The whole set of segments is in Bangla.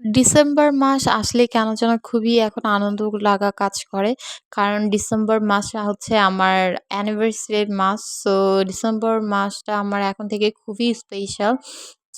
ডিসেম্বর মাস আসলে কেন যেন খুবই এখন আনন্দ লাগা কাজ করে। কারণ ডিসেম্বর মাসটা হচ্ছে আমার অ্যানিভার্সারির মাস। সো ডিসেম্বর মাসটা আমার এখন থেকে খুবই স্পেশাল।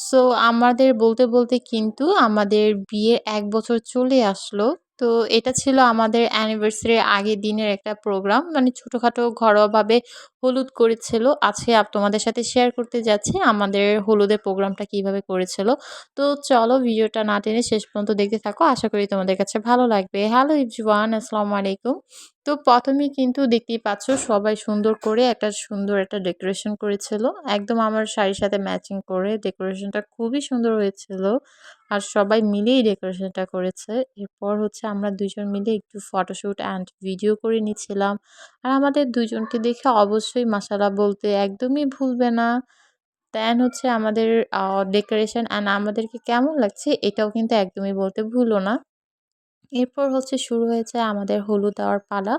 সো আমাদের বলতে কিন্তু আমাদের বিয়ের ১ বছর চলে আসলো। তো এটা ছিল আমাদের অ্যানিভার্সারির আগের দিনের একটা প্রোগ্রাম। মানে ছোটখাটো ঘরোয়াভাবে হলুদ করেছিল। আজকে তোমাদের সাথে শেয়ার করতে যাচ্ছি আমাদের হলুদের প্রোগ্রামটা কিভাবে করেছিল। তো চলো ভিডিওটা না টেনে শেষ পর্যন্ত দেখতে থাকো। আশা করি তোমাদের কাছে ভালো লাগবে। হ্যালো এভরিওয়ান, আসসালামু আলাইকুম। তো ১ম এই কিন্তু দেখতেই পাচ্ছ সবাই সুন্দর একটা ডেকোরেশন করেছিল। একদম আমার শাড়ির সাথে ম্যাচিং করে ডেকোরেশনটা খুবই সুন্দর হয়েছিল। আর সবাই মিলেই ডেকোরেশনটা করেছে। এরপর হচ্ছে আমরা ২ জন মিলে একটু ফটোশুট অ্যান্ড ভিডিও করে নিচ্ছিলাম। আর আমাদের ২ জনকে দেখে অবশ্যই মাশাআল্লাহ বলতে একদমই ভুলবে না। দেন হচ্ছে আমাদের ডেকোরেশন অ্যান্ড আমাদেরকে কেমন লাগছে এটাও কিন্তু একদমই বলতে ভুলো না। এরপর হচ্ছে শুরু হয়েছে আমাদের হলুদ দেওয়ার পালা।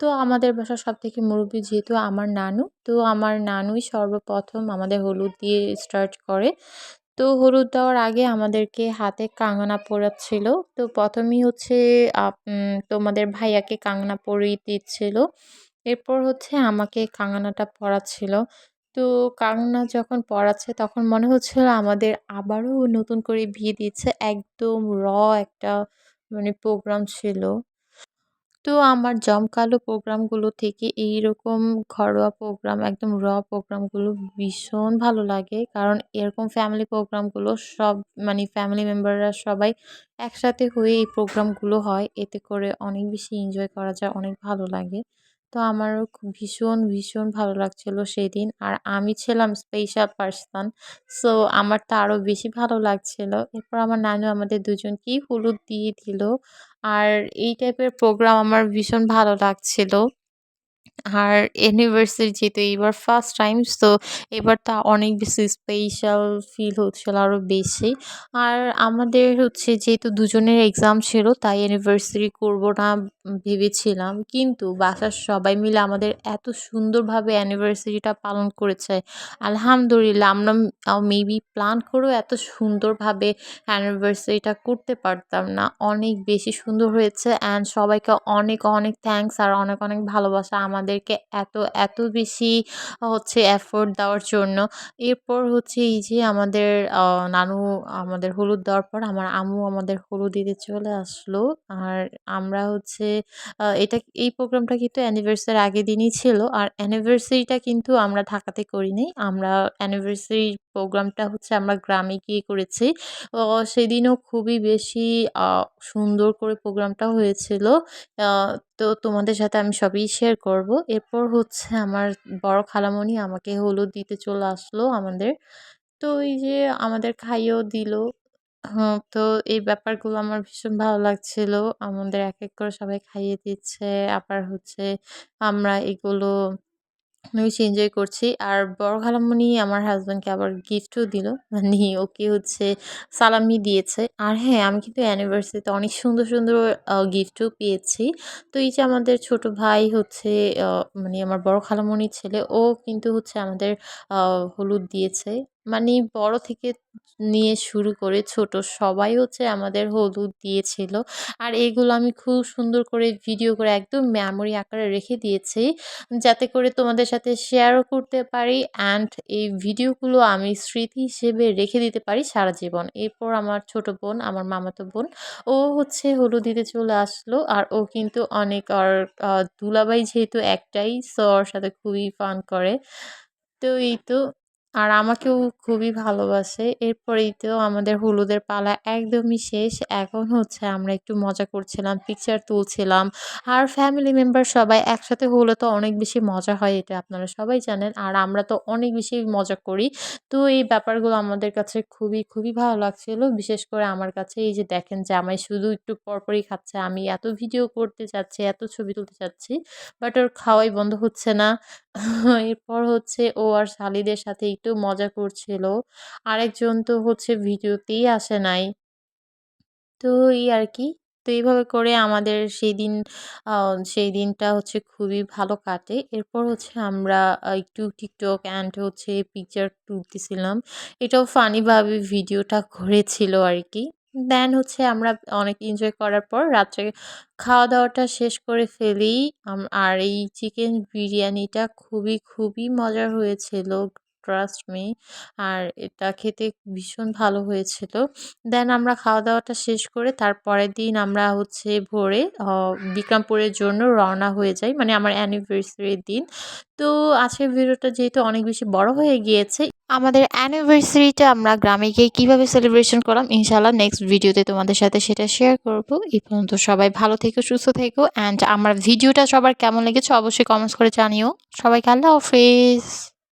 তো আমাদের বাসার সবথেকে মুরুব্বি যেহেতু আমার নানু, তো আমার নানুই সর্বপ্রথম আমাদের হলুদ দিয়ে স্টার্ট করে। তো হলুদ দেওয়ার আগে আমাদেরকে হাতে কাংনা পরাচ্ছিল। তো ১ম এই হচ্ছে তোমাদের ভাইয়াকে কাংনা পরিয়ে দিচ্ছিল। এরপর হচ্ছে আমাকে কাংনাটা পরাচ্ছিল। তো কাংনা যখন পরাচ্ছে তখন মনে হচ্ছিল আমাদের আবারও নতুন করে বিয়ে দিচ্ছে। একদম একটা মানে প্রোগ্রাম ছিল। তো আমার জমকালো প্রোগ্রামগুলো থেকে এইরকম ঘরোয়া প্রোগ্রাম একদম প্রোগ্রামগুলো ভীষণ ভালো লাগে। কারণ এরকম ফ্যামিলি প্রোগ্রামগুলো মানে ফ্যামিলি মেম্বাররা সবাই একসাথে হয়ে এই প্রোগ্রামগুলো হয়। এতে করে অনেক বেশি এনজয় করা যায়, অনেক ভালো লাগে। তো আমারও খুব ভীষণ ভালো লাগছিল সেদিন। আর আমি ছিলাম স্পেশাল পারসন। সো আমার তো আরো বেশি ভালো লাগছিল। এরপর আমার নানু আমাদের দুজনকেই হলুদ দিয়ে দিল। আর এই টাইপের প্রোগ্রাম আমার ভীষণ ভালো লাগছিল। আর অ্যানিভার্সারি যেহেতু এইবার ফার্স্ট টাইম, সো এবার তা অনেক বেশি স্পেশাল ফিল হচ্ছিল আরো বেশি। আর আমাদের হচ্ছে যেহেতু দুজনের এক্সাম ছিল তাই অ্যানিভার্সারি করব না ভেবেছিলাম। কিন্তু বাসার সবাই মিলে আমাদের এত সুন্দরভাবে অ্যানিভার্সারিটা পালন করেছে। আলহামদুলিল্লাহ আমরা মেবি প্ল্যান করেও এত সুন্দরভাবে অ্যানিভার্সারিটা করতে পারতাম না। অনেক বেশি সুন্দর হয়েছে অ্যান্ড সবাইকে অনেক থ্যাংকস আর অনেক ভালোবাসা আমাদেরকে এত বেশি হচ্ছে এফোর্ট দেওয়ার জন্য। এরপর হচ্ছে এই যে আমাদের আ নানু আমাদের হলুদ দেওয়ার পর আমার আম্মু আমাদের হলুদ দিতে চলে আসলো। আর আমরা হচ্ছে এই প্রোগ্রামটা কিন্তু অ্যানিভার্সারির আগের দিনই ছিল। আর অ্যানিভার্সারিটা কিন্তু আমরা ঢাকাতে করিনি। আমরা অ্যানিভার্সারির প্রোগ্রামটা হচ্ছে আমরা গ্রামে গিয়ে করেছি। অ সেদিনও খুবই বেশি আ সুন্দর করে প্রোগ্রামটা হয়েছিল। আ তো তোমাদের সাথে আমি সবই শেয়ার করব। এরপর হচ্ছে আমার বড় খালামণি আমাকে হলুদ দিতে চলে আসলো আমাদের। তো এই যে আমাদের খাইয়েও দিল। তো এই ব্যাপারগুলো আমার ভীষণ ভালো লাগছিল। আমাদের এক করে সবাই খাইয়ে দিচ্ছে। আবার হচ্ছে আমরা এগুলো অনেক বেশি এনজয় করছি। আর বড় খালামণি আমার হাসব্যান্ডকে আবার গিফটও দিল। মানে ওকে হচ্ছে সালামি দিয়েছে। আর হ্যাঁ, আমি কিন্তু অ্যানিভার্সারিতে অনেক সুন্দর গিফটও পেয়েছি। তো এই যে আমাদের ছোট ভাই হচ্ছে আ মানে আমার বড় খালামণির ছেলে, ও কিন্তু হচ্ছে আমাদের আ হলুদ দিয়েছে। মানে বড় থেকে নিয়ে শুরু করে ছোট সবাই হচ্ছে আমাদের হলুদ দিয়েছিল। আর এগুলো আমি খুব সুন্দর করে ভিডিও করে একদম মেমোরি আকারে রেখে দিয়েছি। যাতে করে তোমাদের সাথে শেয়ারও করতে পারি অ্যান্ড এই ভিডিওগুলো আমি স্মৃতি হিসেবে রেখে দিতে পারি সারা জীবন। এরপর আমার ছোট বোন, আমার মামাতো বোন, ও হচ্ছে হলুদ দিতে চলে আসলো। আর ও কিন্তু অনেক দুলাভাই যেহেতু একটাই, সো ওর সাথে খুবই ফান করে। তো এই তো আর আমাকেও খুবই ভালোবাসে। এরপরেই তো আমাদের হলুদের পালা একদমই শেষ। এখন হচ্ছে আমরা একটু মজা করছিলাম, পিকচার তুলছিলাম। আর ফ্যামিলি মেম্বার সবাই একসাথে হলে তো অনেক বেশি মজা হয়, এটা আপনারা সবাই জানেন। আর আমরা তো অনেক বেশি মজা করি। তো এই ব্যাপারগুলো আমাদের কাছে খুবই ভালো লাগছিল। বিশেষ করে আমার কাছে এই যে দেখেন জামাই শুধু একটু পরপরই খাচ্ছে। আমি এত ভিডিও করতে চাচ্ছি, এত ছবি তুলতে চাচ্ছি। বাট ওর খাওয়াই বন্ধ হচ্ছে না। এরপর হচ্ছে ও আর শালিদের সাথে একটু মজা করছিল। আরেকজন তো হচ্ছে ভিডিওতেই আসে নাই। তো এই আরকি। তো এইভাবে করে আমাদের আ সেই দিনটা হচ্ছে খুবই ভালো কাটে। এরপর হচ্ছে আমরা একটু TikTok অ্যান্ড হচ্ছে পিকচার তুলতেছিলাম। এটাও ফানি ভাবে ভিডিওটা করেছিল আরকি। দেন হচ্ছে আমরা অনেক এনজয় করার পর রাত্রে খাওয়া-দাওয়াটা শেষ করে ফেলি। আর এই চিকেন বিরিয়ানিটা খুবই মজার হয়েছিল। Trust me. আর এটা খেতে ভীষণ ভালো হয়েছিল। দেন আমরা খাওয়া-দাওয়াটা শেষ করে তার পরের দিন আমরা হচ্ছে ভোরে বিক্রমপুরের জন্য রওনা হয়ে যাই। মানে আমার অ্যানিভার্সারির দিন। তো আজকের ভিডিওটা যেহেতু অনেক বেশি বড় হয়ে গিয়েছে, আমাদের অ্যানিভার্সারিটা আমরা গ্রামে গিয়ে কিভাবে সেলিব্রেশন করলাম ইনশাআল্লাহ নেক্সট ভিডিওতে তোমাদের সাথে সেটা শেয়ার করব। এই পর্যন্ত সবাই ভালো থেকো, সুস্থ থেকো অ্যান্ড আমার ভিডিওটা সবার কেমন লেগেছে অবশ্যই কমেন্টস করে জানিও। সবাইকে আল্লাহ হাফেজ।